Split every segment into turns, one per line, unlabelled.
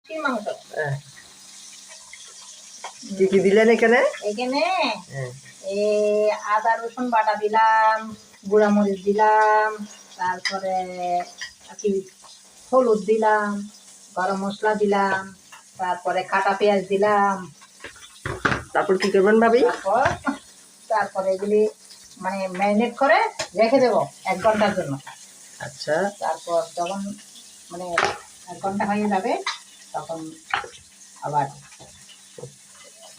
তিন মাংস।
হ্যাঁ, কি কি দিলেন এখানে?
এখানে
হ্যাঁ,
এই আদা রসুন বাটা দিলাম, গুঁড়া মরিচ দিলাম, তারপরে কি হলুদ দিলাম, গরম মশলা দিলাম, তারপরে কাটা পেঁয়াজ দিলাম।
তারপর কি করবেন ভাবি?
তারপরে এগুলি মানে ম্যারিনেট করে রেখে দেবো 1 ঘন্টার জন্য।
আচ্ছা,
তারপর যখন মানে 1 ঘন্টা হয়ে যাবে তখন আবার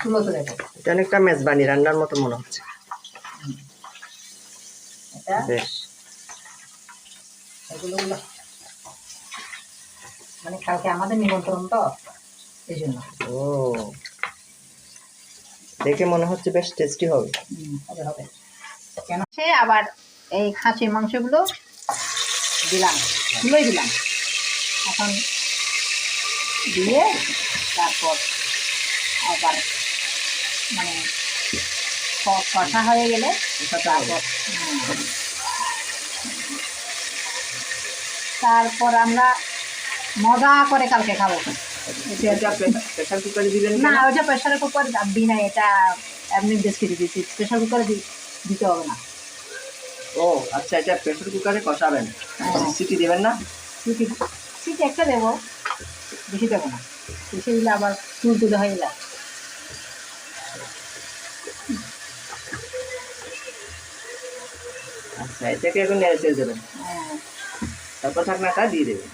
চুলোতে দেবো।
এটা অনেকটা মেজবানি রান্নার মতো মনে হচ্ছে।
এটা
বেশ,
এগুলো মানে কালকে আমাদের নিমন্ত্রণ তো এই জন্য।
ও, দেখে মনে হচ্ছে বেশ টেস্টি হবে।
হবে হবে। কেন সে আবার এই খাসির মাংসগুলো দিলাম, তুলে দিলাম। এখন দিয়ে তারপর আবার মানে কষা হয়ে গেলে তারপর আমরা মজা করে কালকে খাবো।
প্রেসার কুকারে দিলেন
না, ওইটা প্রেসার কুকার দিই না, এটা এমনি ডেস্কে দিয়েছি। প্রেসার কুকারে দিতে হবে না।
ও আচ্ছা, এটা প্রেসার কুকারে কষাবেন, সিটি দেবেন না?
সিটি একটা দেবো, বেশি দেবো না, বেশি দিলে আবার তুলে হয়ে যায়।
আচ্ছা, এটাকে এখন নেড়ে চেড়ে দেবেন, তারপর ঢাকনাটা দিয়ে দেবেন।